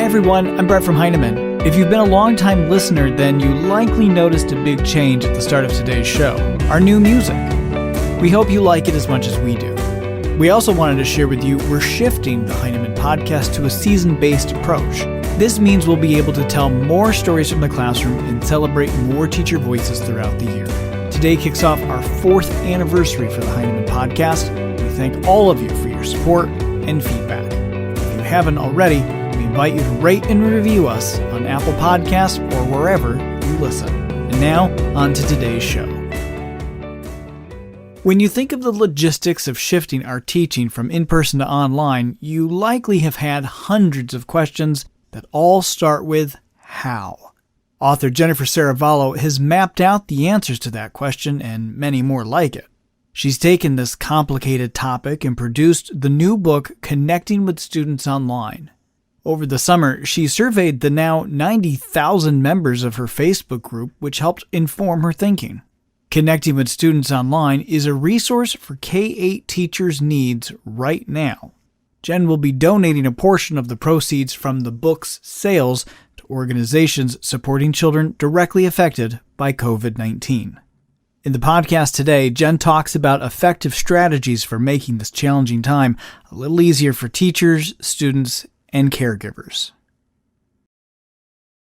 everyone, I'm Brett from Heinemann. If you've been a long-time listener, then you likely noticed a big change at the start of today's show, our new music. We hope you like it as much as we do. We also wanted to share with you we're shifting the Heinemann podcast to a season-based approach. This means we'll be able to tell more stories from the classroom and celebrate more teacher voices throughout the year. Today kicks off our 4th anniversary for the Heinemann podcast. We thank all of you for your support and feedback. If you haven't already, we invite you to rate and review us on Apple Podcasts or wherever you listen. And now, on to today's show. When you think of the logistics of shifting our teaching from in-person to online, you likely have had hundreds of questions that all start with how. Author Jennifer Serravallo has mapped out the answers to that question and many more like it. She's taken this complicated topic and produced the new book, Connecting with Students Online. Over the summer, she surveyed the now 90,000 members of her Facebook group, which helped inform her thinking. Connecting with Students Online is a resource for K-8 teachers' needs right now. Jen will be donating a portion of the proceeds from the book's sales to organizations supporting children directly affected by COVID-19. In the podcast today, Jen talks about effective strategies for making this challenging time a little easier for teachers, students, and caregivers.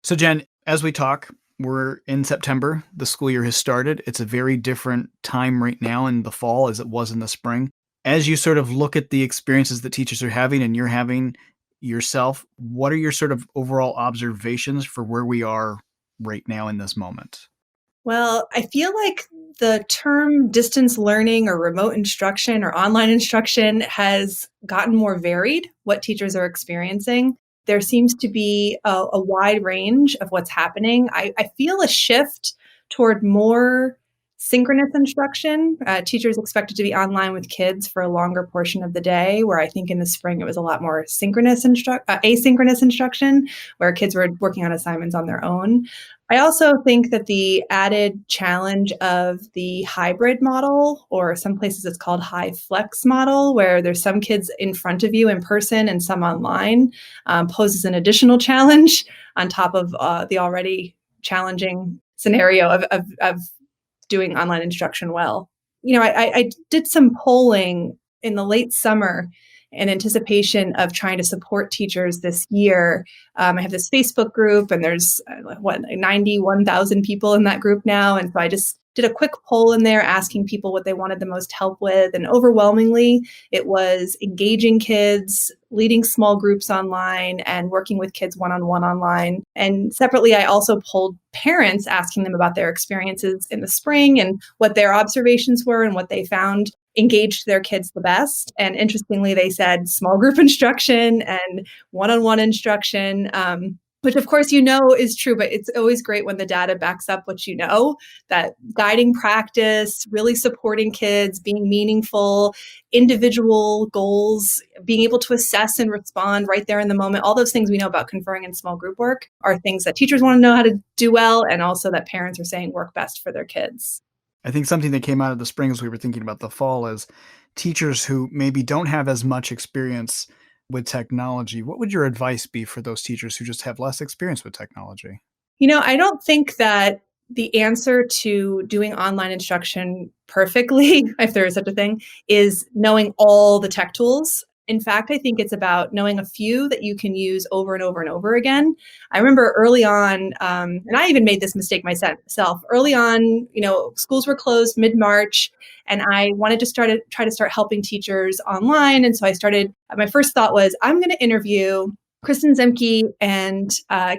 So Jen, as we talk, we're in September. The school year has started. It's a very different time right now in the fall as it was in the spring. As you sort of look at the experiences that teachers are having and you're having yourself, what are your sort of overall observations for where we are right now in this moment? Well, I feel like the term distance learning or remote instruction or online instruction has gotten more varied, what teachers are experiencing. There seems to be a wide range of what's happening. I feel a shift toward more synchronous instruction. Teachers expected to be online with kids for a longer portion of the day, where I think in the spring it was a lot more asynchronous instruction, where kids were working on assignments on their own. I also think that the added challenge of the hybrid model, or some places it's called high flex model, where there's some kids in front of you in person and some online, poses an additional challenge on top of the already challenging scenario of doing online instruction well. You know, I did some polling in the late summer in anticipation of trying to support teachers this year. I have this Facebook group, and there's 91,000 people in that group now. And so I just did a quick poll in there asking people what they wanted the most help with. And overwhelmingly, it was engaging kids, leading small groups online, and working with kids one-on-one online. And separately, I also polled parents, asking them about their experiences in the spring and what their observations were and what they found engaged their kids the best. And interestingly, they said small group instruction and one-on-one instruction, which of course is true, but it's always great when the data backs up what you know, that guiding practice, really supporting kids, being meaningful, individual goals, being able to assess and respond right there in the moment. All those things we know about conferring in small group work are things that teachers want to know how to do well, and also that parents are saying work best for their kids. I think something that came out of the spring as we were thinking about the fall is teachers who maybe don't have as much experience with technology. What would your advice be for those teachers who just have less experience with technology? You know, I don't think that the answer to doing online instruction perfectly, if there is such a thing, is knowing all the tech tools. In fact, I think it's about knowing a few that you can use over and over and over again. I remember early on, and I even made this mistake myself. Early on, schools were closed mid-March, and I wanted to try to start helping teachers online. And so my first thought was, I'm going to interview Kristen Zemke and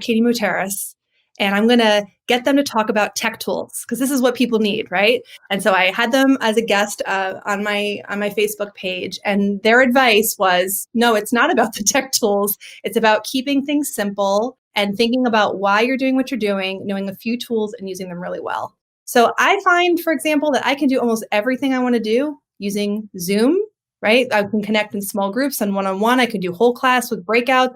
Katie Muteris, and I'm going to get them to talk about tech tools, because this is what people need, right? And so I had them as a guest on my Facebook page, and their advice was, no, it's not about the tech tools. It's about keeping things simple and thinking about why you're doing what you're doing, knowing a few tools and using them really well. So I find, for example, that I can do almost everything I want to do using Zoom right? I can connect in small groups and one-on-one. I could do whole class with breakouts.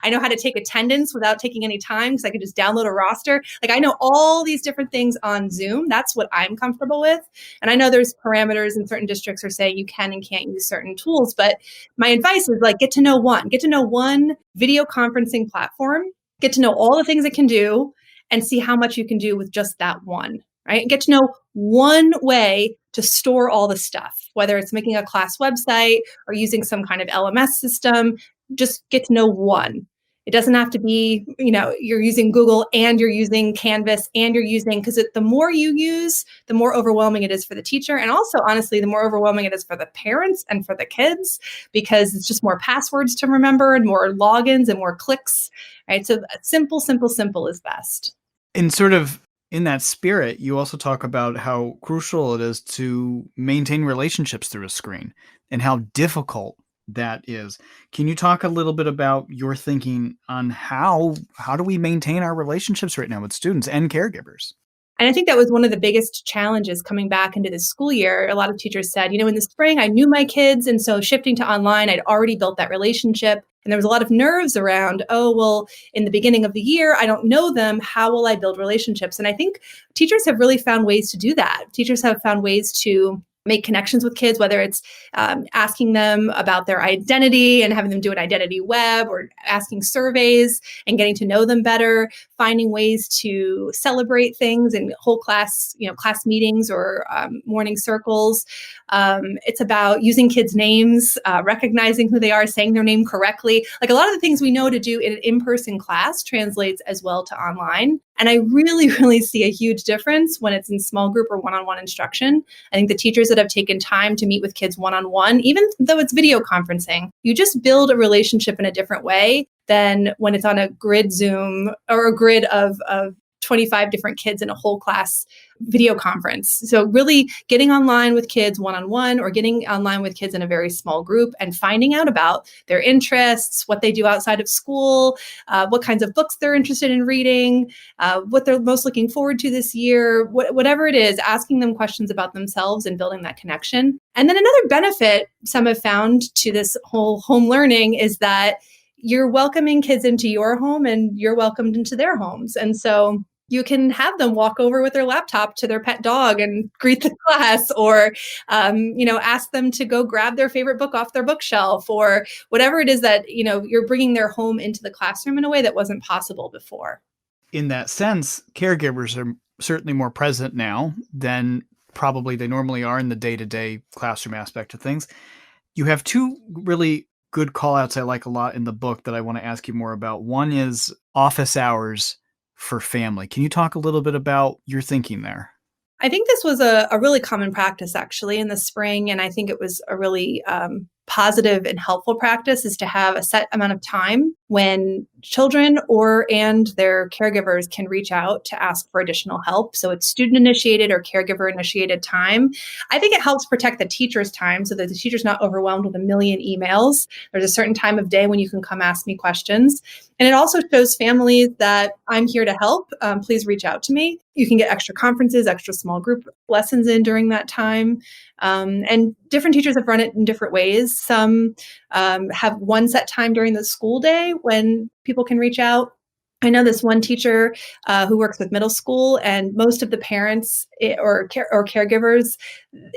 I know how to take attendance without taking any time because I could just download a roster. Like I know all these different things on Zoom. That's what I'm comfortable with. And I know there's parameters and certain districts are saying you can and can't use certain tools, but my advice is like get to know one video conferencing platform, get to know all the things it can do and see how much you can do with just that one. Right? Get to know one way to store all the stuff, whether it's making a class website or using some kind of LMS system, just get to know one. It doesn't have to be, you're using Google and you're using Canvas and you're using, because the more you use, the more overwhelming it is for the teacher. And also, honestly, the more overwhelming it is for the parents and for the kids, because it's just more passwords to remember and more logins and more clicks, right? So simple is best. And sort of in that spirit, you also talk about how crucial it is to maintain relationships through a screen and how difficult that is. Can you talk a little bit about your thinking on how do we maintain our relationships right now with students and caregivers? And I think that was one of the biggest challenges coming back into this school year. A lot of teachers said, in the spring, I knew my kids. And so shifting to online, I'd already built that relationship. And there was a lot of nerves around, oh, well, in the beginning of the year, I don't know them. How will I build relationships? And I think teachers have really found ways to do that. Teachers have found ways to make connections with kids, whether it's asking them about their identity and having them do an identity web, or asking surveys and getting to know them better, finding ways to celebrate things in whole class, class meetings or morning circles. It's about using kids' names, recognizing who they are, saying their name correctly. Like a lot of the things we know to do in an in-person class translates as well to online. And I really, really see a huge difference when it's in small group or one-on-one instruction. I think the teachers that have taken time to meet with kids one-on-one, even though it's video conferencing, you just build a relationship in a different way than when it's on a grid Zoom or a grid of 25 different kids in a whole class video conference. So really getting online with kids one-on-one or getting online with kids in a very small group and finding out about their interests, what they do outside of school, what kinds of books they're interested in reading, what they're most looking forward to this year, whatever it is, asking them questions about themselves and building that connection. And then another benefit some have found to this whole home learning is that you're welcoming kids into your home and you're welcomed into their homes. And so you can have them walk over with their laptop to their pet dog and greet the class, or, ask them to go grab their favorite book off their bookshelf, or whatever it is that, you're bringing their home into the classroom in a way that wasn't possible before. In that sense, caregivers are certainly more present now than probably they normally are in the day-to-day classroom aspect of things. You have two really good call-outs I like a lot in the book that I want to ask you more about. One is office hours for family. Can you talk a little bit about your thinking there? I think this was a really common practice actually in the spring. And I think it was a really positive and helpful practice, is to have a set amount of time when children and their caregivers can reach out to ask for additional help. So it's student initiated or caregiver initiated time. I think it helps protect the teacher's time so that the teacher's not overwhelmed with a million emails. There's a certain time of day when you can come ask me questions. And it also shows families that I'm here to help. Please reach out to me. You can get extra conferences, extra small group lessons in during that time. And different teachers have run it in different ways. Some have one set time during the school day when people can reach out. I know this one teacher who works with middle school, and most of the parents or caregivers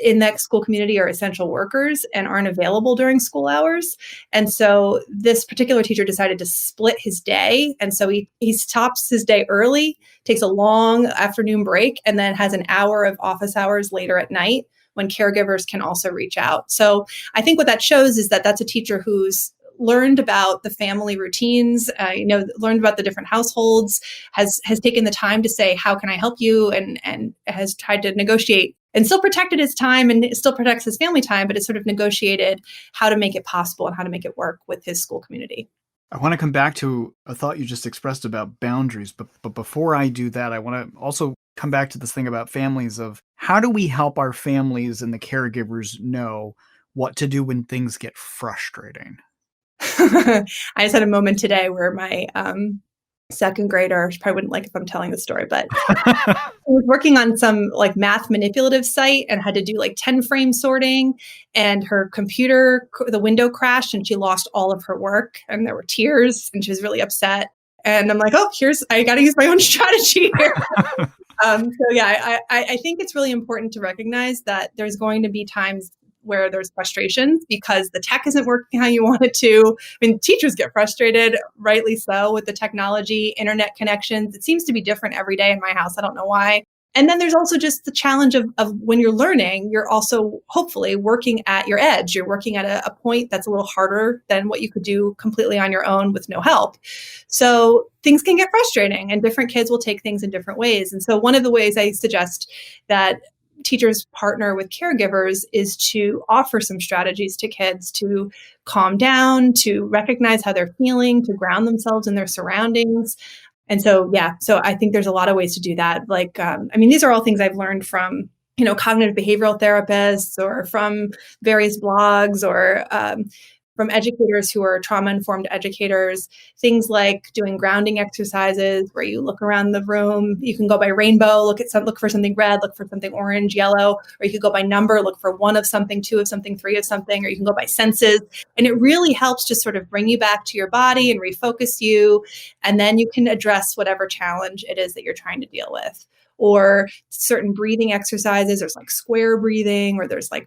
in that school community are essential workers and aren't available during school hours. And so this particular teacher decided to split his day. And so he stops his day early, takes a long afternoon break, and then has an hour of office hours later at night when caregivers can also reach out. So I think what that shows is that that's a teacher who's learned about the family routines, learned about the different households, has taken the time to say, how can I help you? And has tried to negotiate and still protected his time and it still protects his family time, but it's sort of negotiated how to make it possible and how to make it work with his school community. I want to come back to a thought you just expressed about boundaries, but before I do that, I want to also come back to this thing about families of how do we help our families and the caregivers know what to do when things get frustrating? I just had a moment today where my second grader. She probably wouldn't like if I'm telling the story, but I was working on some like math manipulative site and had to do like 10 frame sorting, and her computer, the window crashed and she lost all of her work, and there were tears and she was really upset. And I'm like, oh, I got to use my own strategy here. So yeah, I think it's really important to recognize that there's going to be times where there's frustrations because the tech isn't working how you want it to. I mean, teachers get frustrated, rightly so, with the technology, internet connections. It seems to be different every day in my house. I don't know why. And then there's also just the challenge of when you're learning, you're also hopefully working at your edge. You're working at a point that's a little harder than what you could do completely on your own with no help. So things can get frustrating and different kids will take things in different ways. And so one of the ways I suggest that teachers partner with caregivers is to offer some strategies to kids to calm down, to recognize how they're feeling, to ground themselves in their surroundings. And so, yeah, so I think there's a lot of ways to do that. Like, these are all things I've learned from, cognitive behavioral therapists or from various blogs or from educators who are trauma-informed educators, things like doing grounding exercises where you look around the room. You can go by rainbow, look for something red, look for something orange, yellow, or you could go by number, look for one of something, two of something, three of something, or you can go by senses. And it really helps to sort of bring you back to your body and refocus you. And then you can address whatever challenge it is that you're trying to deal with. Or certain breathing exercises. There's like square breathing, or there's like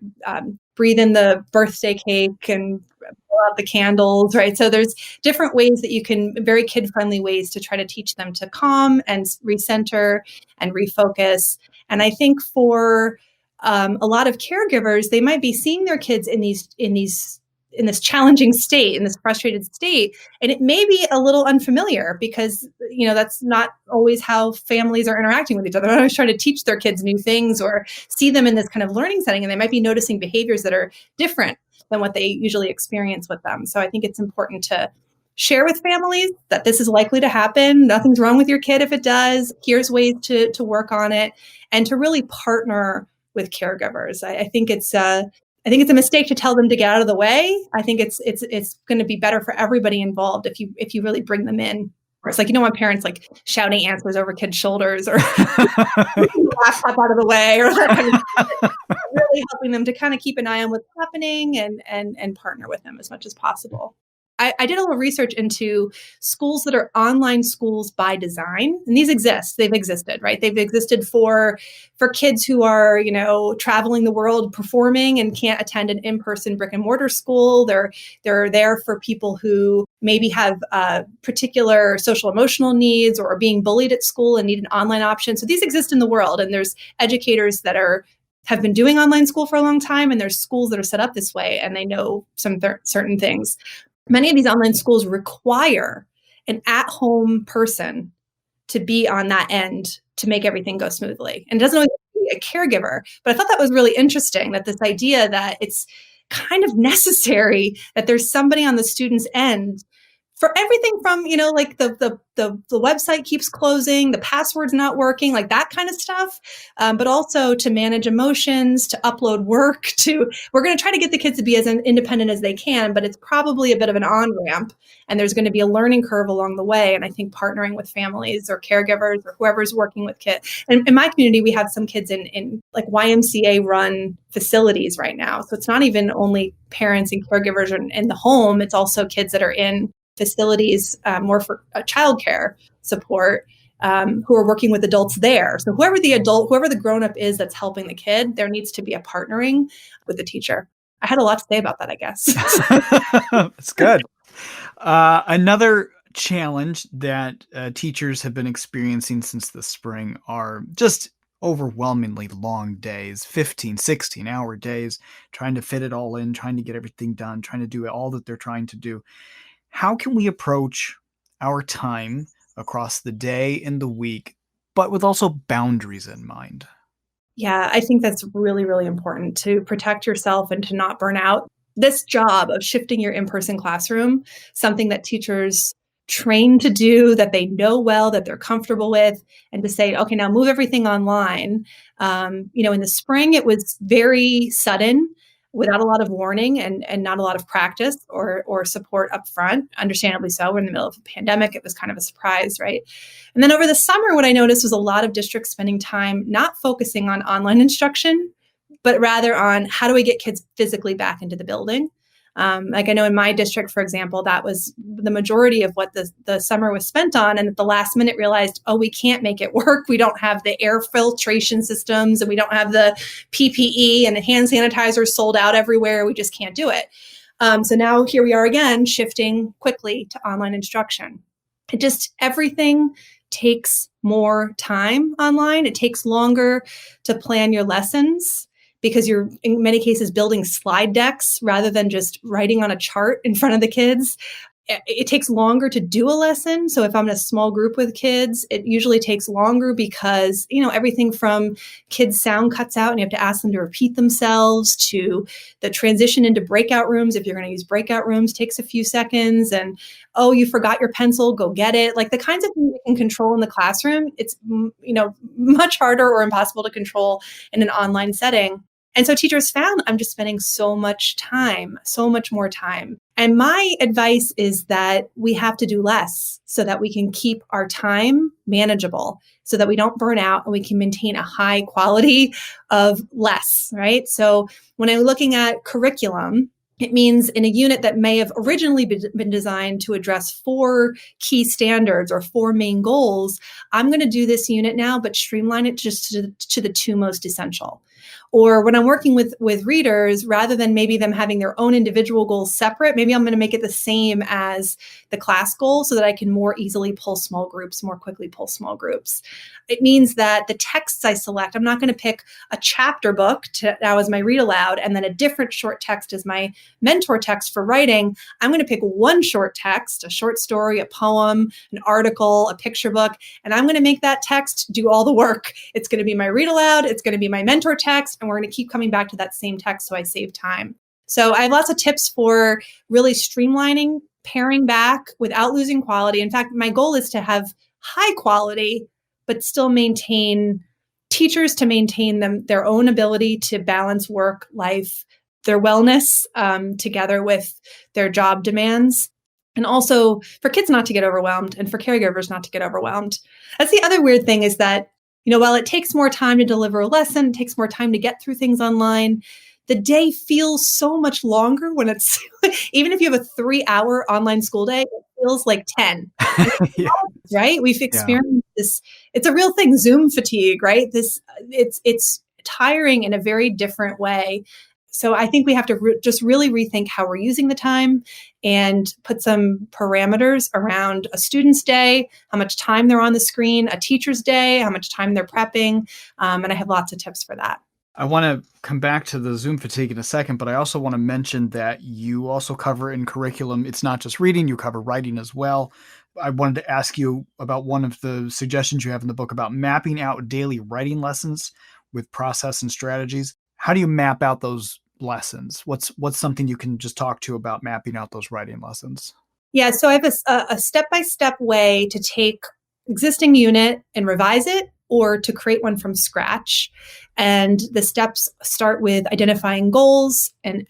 breathe in the birthday cake and blow out the candles, right? So there's different ways that you can, very kid-friendly ways to try to teach them to calm and recenter and refocus. And I think for a lot of caregivers, they might be seeing their kids in this challenging state, in this frustrated state. And it may be a little unfamiliar because, that's not always how families are interacting with each other. They're always trying to teach their kids new things or see them in this kind of learning setting. And they might be noticing behaviors that are different than what they usually experience with them. So I think it's important to share with families that this is likely to happen. Nothing's wrong with your kid if it does. Here's ways to work on it, and to really partner with caregivers. I think it's a mistake to tell them to get out of the way. I think it's going to be better for everybody involved if you really bring them in. Or it's like, when parents like shouting answers over kids' shoulders or laptop out of the way, or really helping them to kind of keep an eye on what's happening and partner with them as much as possible. I did a little research into schools that are online schools by design, and these exist. They've existed, right? They've existed for kids who are, traveling the world performing and can't attend an in-person brick and mortar school. They're there for people who maybe have particular social emotional needs or are being bullied at school and need an online option. So these exist in the world, and there's educators that have been doing online school for a long time, and there's schools that are set up this way, and they know some certain things. Many of these online schools require an at-home person to be on that end to make everything go smoothly. And it doesn't always be a caregiver, but I thought that was really interesting, that this idea that it's kind of necessary that there's somebody on the student's end for everything from, like the website keeps closing, the password's not working, like that kind of stuff. But also to manage emotions, to upload work, we're going to try to get the kids to be as independent as they can, but it's probably a bit of an on-ramp, and there's going to be a learning curve along the way. And I think partnering with families or caregivers or whoever's working with kids. And in my community, we have some kids in like YMCA run facilities right now. So it's not even only parents and caregivers in the home, it's also kids that are in facilities more for childcare support, who are working with adults there. So whoever the grown-up is that's helping the kid, there needs to be a partnering with the teacher. I had a lot to say about that, I guess. That's good. Another challenge that teachers have been experiencing since the spring are just overwhelmingly long days, 15, 16-hour days, trying to fit it all in, trying to get everything done, trying to do all that they're trying to do. How can we approach our time across the day and the week, but with also boundaries in mind? Yeah, I think that's really, really important to protect yourself and to not burn out. This job of shifting your in-person classroom, something that teachers train to do, that they know well, that they're comfortable with, and to say, okay, now move everything online. In the spring, it was very sudden. without a lot of warning and not a lot of practice or support up front. Understandably so. We're in the middle of a pandemic. It was kind of a surprise, right? And then over the summer, what I noticed was a lot of districts spending time not focusing on online instruction, but rather on how do we get kids physically back into the building. Like I know in my district, for example, that was the majority of what the summer was spent on. And at the last minute realized, oh, we can't make it work. We don't have the air filtration systems and we don't have the PPE and the hand sanitizers sold out everywhere. We just can't do it. So now here we are again, shifting quickly to online instruction. Everything takes more time online. It takes longer to plan your lessons, because you're in many cases building slide decks rather than just writing on a chart in front of the kids. It takes longer to do a lesson. So if I'm in a small group with kids, it usually takes longer because, everything from kids' sound cuts out and you have to ask them to repeat themselves, to the transition into breakout rooms. If you're going to use breakout rooms, takes a few seconds. And, oh, you forgot your pencil, go get it. Like the kinds of things you can control in the classroom, it's, much harder or impossible to control in an online setting. And so teachers found I'm just spending so much more time. And my advice is that we have to do less so that we can keep our time manageable, so that we don't burn out and we can maintain a high quality of less, right? So when I'm looking at curriculum, it means in a unit that may have originally been designed to address 4 key standards or 4 main goals, I'm going to do this unit now, but streamline it just to the 2 most essential. Or when I'm working with readers, rather than maybe them having their own individual goals separate, maybe I'm going to make it the same as the class goal so that I can more easily more quickly pull small groups. It means that the texts I select, I'm not going to pick a chapter book now as my read aloud and then a different short text as my mentor text for writing. I'm going to pick one short text, a short story, a poem, an article, a picture book, and I'm going to make that text do all the work. It's going to be my read aloud. It's going to be my mentor text, and we're going to keep coming back to that same text so I save time. So I have lots of tips for really streamlining, paring back without losing quality. In fact, my goal is to have high quality, but still maintain their own ability to balance work, life, their wellness together with their job demands. And also for kids not to get overwhelmed and for caregivers not to get overwhelmed. That's the other weird thing, is that, while it takes more time to deliver a lesson, it takes more time to get through things online, the day feels so much longer when it's, even if you have a 3-hour online school day, it feels like 10. Yeah. Right? We've experienced this. It's a real thing, Zoom fatigue, right? It's tiring in a very different way. So I think we have to just really rethink how we're using the time and put some parameters around a student's day, how much time they're on the screen, a teacher's day, how much time they're prepping. And I have lots of tips for that. I want to come back to the Zoom fatigue in a second, but I also want to mention that you also cover in curriculum, it's not just reading, you cover writing as well. I wanted to ask you about one of the suggestions you have in the book about mapping out daily writing lessons with process and strategies. How do you map out those lessons? What's something you can just talk to about mapping out those writing lessons? Yeah, so I have a step-by-step way to take existing unit and revise it, or to create one from scratch. And the steps start with identifying goals and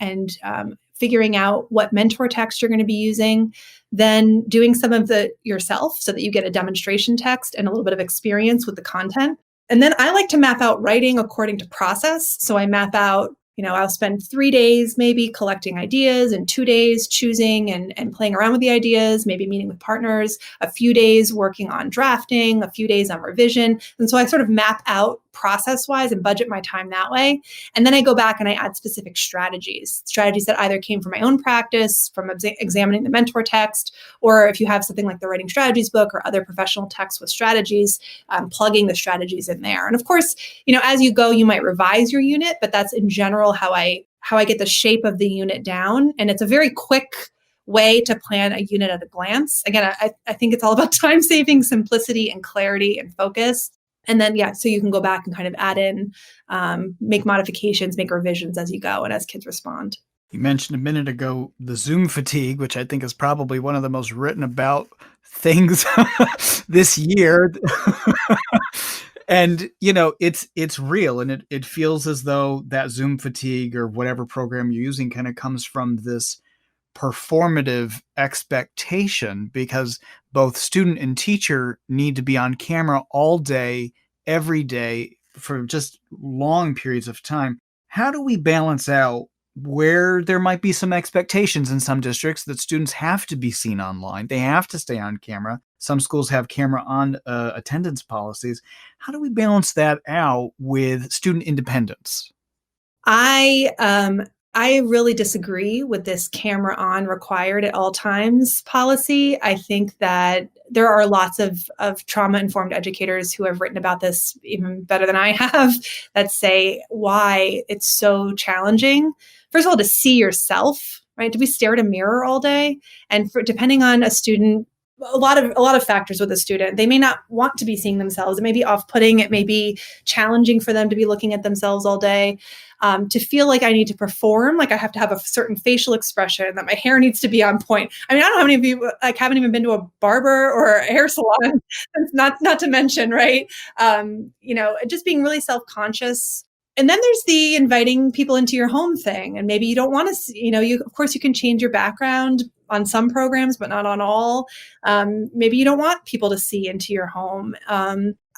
figuring out what mentor text you're going to be using, then doing some of the yourself so that you get a demonstration text and a little bit of experience with the content. And then I like to map out writing according to process. So I map out, I'll spend 3 days maybe collecting ideas and 2 days choosing and playing around with the ideas, maybe meeting with partners, a few days working on drafting, a few days on revision. And so I sort of map out process-wise and budget my time that way. And then I go back and I add specific strategies that either came from my own practice, from examining the mentor text, or if you have something like the Writing Strategies book or other professional texts with strategies, plugging the strategies in there. And of course, as you go, you might revise your unit, but that's in general how I get the shape of the unit down. And it's a very quick way to plan a unit at a glance. Again, I think it's all about time saving, simplicity, and clarity and focus. And then, so you can go back and kind of add in, make modifications, make revisions as you go and as kids respond. You mentioned a minute ago the Zoom fatigue, which I think is probably one of the most written about things this year. And it's real, and it feels as though that Zoom fatigue or whatever program you're using kind of comes from this performative expectation, because both student and teacher need to be on camera all day, every day, for just long periods of time. How do we balance out where there might be some expectations in some districts that students have to be seen online? They have to stay on camera. Some schools have camera on attendance policies. How do we balance that out with student independence? I really disagree with this camera on required at all times policy. I think that there are lots of trauma informed educators who have written about this even better than I have, that say why it's so challenging. First of all, to see yourself, right? Do we stare at a mirror all day? And depending on a student, a lot of factors with a student. They may not want to be seeing themselves. It may be off-putting. It may be challenging for them to be looking at themselves all day. To feel like I need to perform, like I have to have a certain facial expression, that my hair needs to be on point. I mean, I don't know how many of you haven't even been to a barber or a hair salon. not to mention, right? Just being really self-conscious. And then there's the inviting people into your home thing. And maybe you don't want to see, of course you can change your background on some programs, but not on all. Maybe you don't want people to see into your home.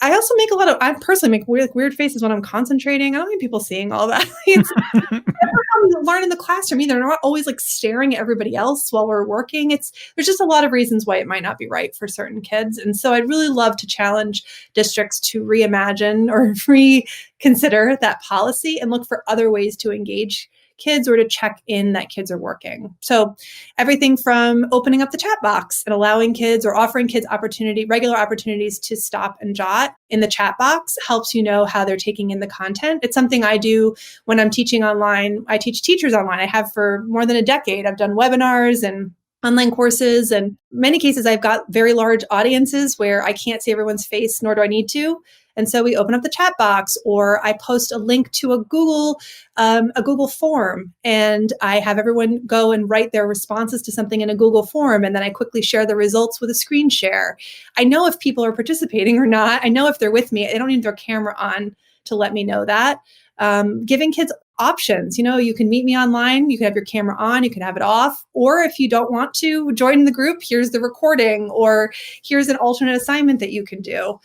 I also I personally make weird faces when I'm concentrating. I don't need people seeing all that. It's how we learn in the classroom either. They're not always like staring at everybody else while we're working. There's just a lot of reasons why it might not be right for certain kids. And so I'd really love to challenge districts to reimagine or reconsider that policy and look for other ways to engage kids or to check in that kids are working. So everything from opening up the chat box and allowing kids or offering kids regular opportunities to stop and jot in the chat box helps you know how they're taking in the content. It's something I do when I'm teaching online. I teach teachers online. I have for more than a decade. I've done webinars and online courses, and in many cases I've got very large audiences where I can't see everyone's face, nor do I need to. And so we open up the chat box, or I post a link to a Google form, and I have everyone go and write their responses to something in a Google form, and then I quickly share the results with a screen share. I know if people are participating or not. I know if they're with me. They don't need their camera on to let me know that. Giving kids options. You can meet me online. You can have your camera on. You can have it off. Or if you don't want to join the group, here's the recording, or here's an alternate assignment that you can do.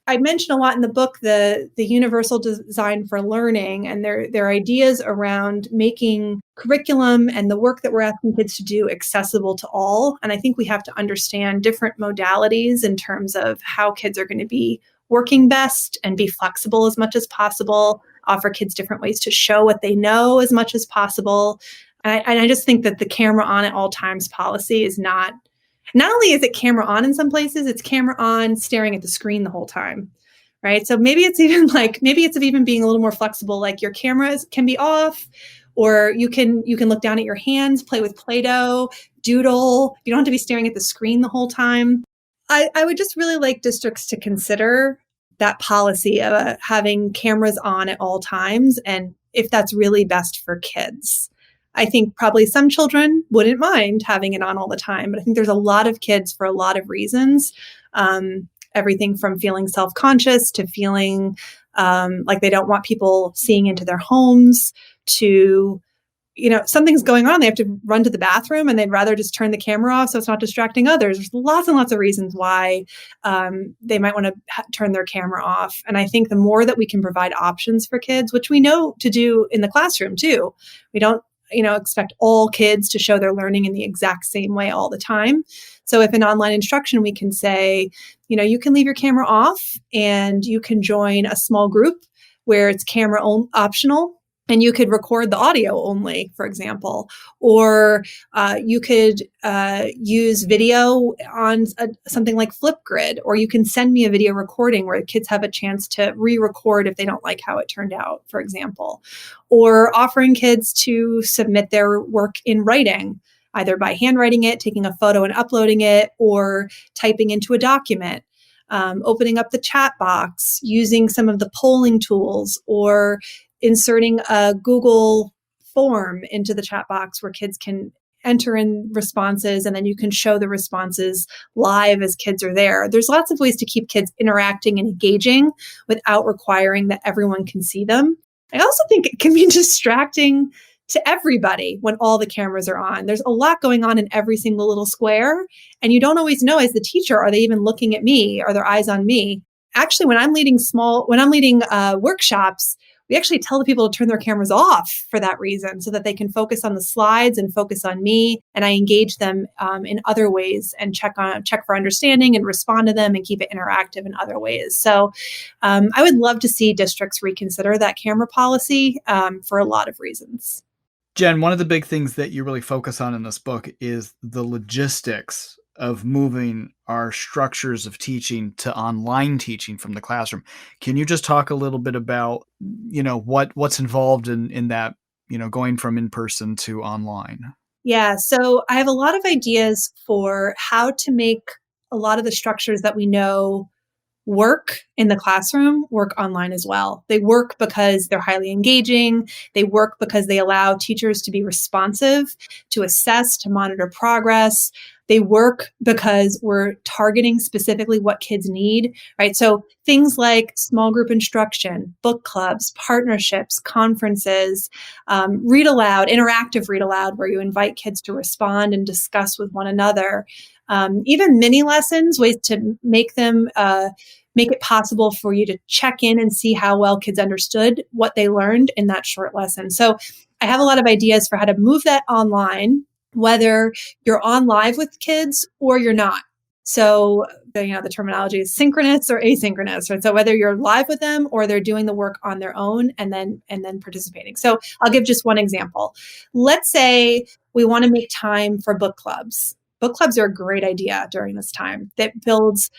I mentioned a lot in the book the universal design for learning and their ideas around making curriculum and the work that we're asking kids to do accessible to all. And I think we have to understand different modalities in terms of how kids are going to be working best and be flexible as much as possible, offer kids different ways to show what they know as much as possible. And I just think that the camera on at all times policy is not only is it camera on in some places, it's camera on staring at the screen the whole time, right? So maybe it's even being a little more flexible, like your cameras can be off, or you can look down at your hands, play with Play-Doh, doodle. You don't have to be staring at the screen the whole time. I would just really like districts to consider that policy of having cameras on at all times, and if that's really best for kids. I think probably some children wouldn't mind having it on all the time, but I think there's a lot of kids for a lot of reasons. Everything from feeling self-conscious to feeling like they don't want people seeing into their homes to, something's going on. They have to run to the bathroom and they'd rather just turn the camera off so it's not distracting others. There's lots and lots of reasons why they might want to turn their camera off. And I think the more that we can provide options for kids, which we know to do in the classroom too, we don't expect all kids to show their learning in the exact same way all the time. So if in online instruction, we can say, you can leave your camera off and you can join a small group where it's camera optional, and you could record the audio only, for example, or you could use video on something like Flipgrid, or you can send me a video recording where the kids have a chance to re-record if they don't like how it turned out, for example, or offering kids to submit their work in writing, either by handwriting it, taking a photo and uploading it, or typing into a document. Opening up the chat box, using some of the polling tools, or inserting a Google form into the chat box where kids can enter in responses, and then you can show the responses live as kids are there. There's lots of ways to keep kids interacting and engaging without requiring that everyone can see them. I also think it can be distracting to everybody when all the cameras are on. There's a lot going on in every single little square, and you don't always know as the teacher, are they even looking at me? Are their eyes on me? Actually, when I'm leading workshops, we actually tell the people to turn their cameras off for that reason, so that they can focus on the slides and focus on me. And I engage them in other ways and check for understanding and respond to them and keep it interactive in other ways. So I would love to see districts reconsider that camera policy for a lot of reasons. Jen, one of the big things that you really focus on in this book is the logistics of moving our structures of teaching to online teaching from the classroom. Can you just talk a little bit about, what's involved in that, going from in-person to online? Yeah, so I have a lot of ideas for how to make a lot of the structures that we know work in the classroom work online as well. They work because they're highly engaging. They work because they allow teachers to be responsive, to assess, to monitor progress. They work because we're targeting specifically what kids need, right? So things like small group instruction, book clubs, partnerships, conferences, read aloud, interactive read aloud, where you invite kids to respond and discuss with one another. Even mini lessons, ways to make it possible for you to check in and see how well kids understood what they learned in that short lesson. So I have a lot of ideas for how to move that online, whether you're on live with kids or you're not. So, the terminology is synchronous or asynchronous, right? So whether you're live with them or they're doing the work on their own and then participating. So I'll give just one example. Let's say we want to make time for book clubs. Book clubs are a great idea during this time that builds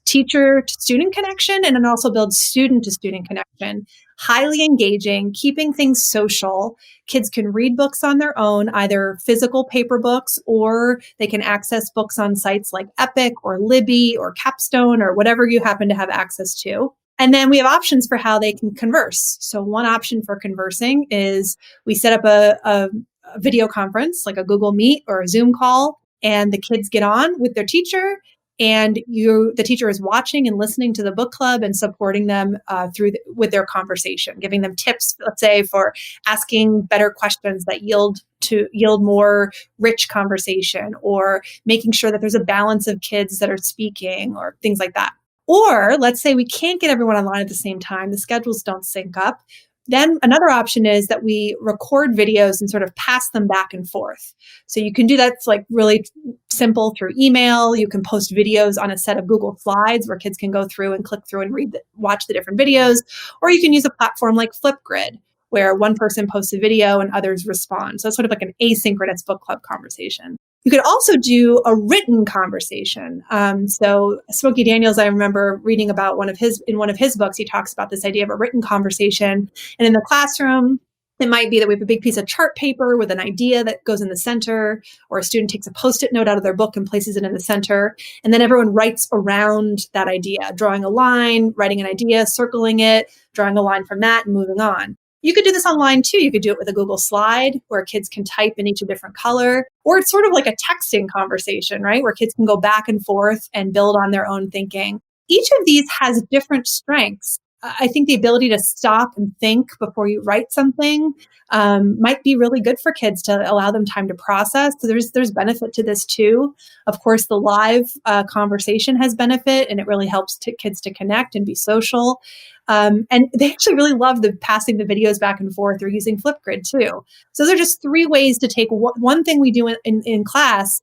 teacher to student connection, and it also builds student to student connection. Highly engaging, keeping things social. Kids can read books on their own, either physical paper books, or they can access books on sites like Epic or Libby or Capstone or whatever you happen to have access to. And then we have options for how they can converse. So one option for conversing is we set up a video conference, like a Google Meet or a Zoom call, and the kids get on with their teacher, and the teacher is watching and listening to the book club and supporting them with their conversation, giving them tips, let's say, for asking better questions that yield more rich conversation, or making sure that there's a balance of kids that are speaking, or things like that. Or let's say we can't get everyone online at the same time, the schedules don't sync up. Then another option is that we record videos and sort of pass them back and forth. So you can do that. It's like really simple through email. You can post videos on a set of Google Slides where kids can go through and click through and watch the different videos. Or you can use a platform like Flipgrid, where one person posts a video and others respond. So it's sort of like an asynchronous book club conversation. You could also do a written conversation. So Smokey Daniels, I remember reading about in one of his books, he talks about this idea of a written conversation. And in the classroom, it might be that we have a big piece of chart paper with an idea that goes in the center, or a student takes a Post-it note out of their book and places it in the center. And then everyone writes around that idea, drawing a line, writing an idea, circling it, drawing a line from that, and moving on. You could do this online too. You could do it with a Google slide where kids can type in each a different color, or it's sort of like a texting conversation, right? Where kids can go back and forth and build on their own thinking. Each of these has different strengths. I think the ability to stop and think before you write something might be really good for kids, to allow them time to process. So there's benefit to this too. Of course, the live conversation has benefit, and it really helps kids to connect and be social. And they actually really love passing the videos back and forth, or using Flipgrid too. So those are just 3 ways to take one thing we do in class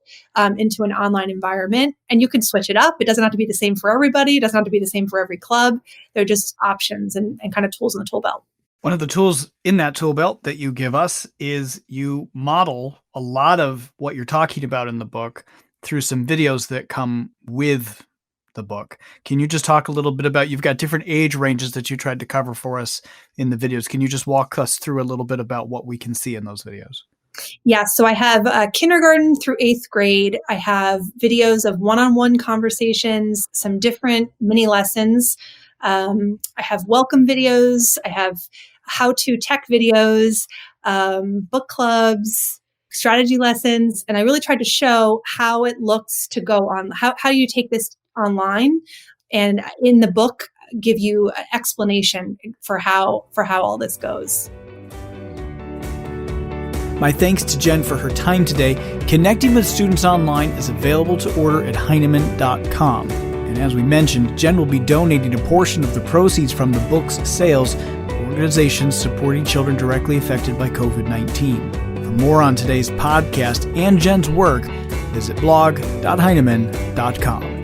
into an online environment. And you can switch it up. It doesn't have to be the same for everybody. It doesn't have to be the same for every club. They're just options and kind of tools in the tool belt. One of the tools in that tool belt that you give us is you model a lot of what you're talking about in the book through some videos that come with the book. Can you just talk a little bit about, you've got different age ranges that you tried to cover for us in the videos. Can you just walk us through a little bit about what we can see in those videos? Yeah, so I have kindergarten through 8th grade. I have videos of one-on-one conversations, some different mini lessons. I have welcome videos. I have how-to tech videos, book clubs, strategy lessons. And I really tried to show how it looks to go on, how you take this online. And in the book, give you an explanation for how all this goes. My thanks to Jen for her time today. Connecting with students online is available to order at Heinemann.com. And as we mentioned, Jen will be donating a portion of the proceeds from the book's sales to organizations supporting children directly affected by COVID-19. For more on today's podcast and Jen's work, visit blog.heinemann.com.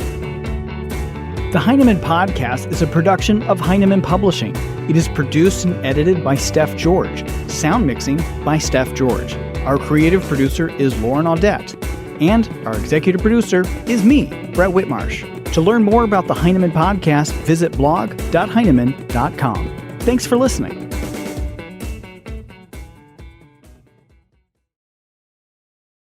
The Heinemann Podcast is a production of Heinemann Publishing. It is produced and edited by Steph George. Sound mixing by Steph George. Our creative producer is Lauren Audette. And our executive producer is me, Brett Whitmarsh. To learn more about the Heinemann Podcast, visit blog.heinemann.com. Thanks for listening.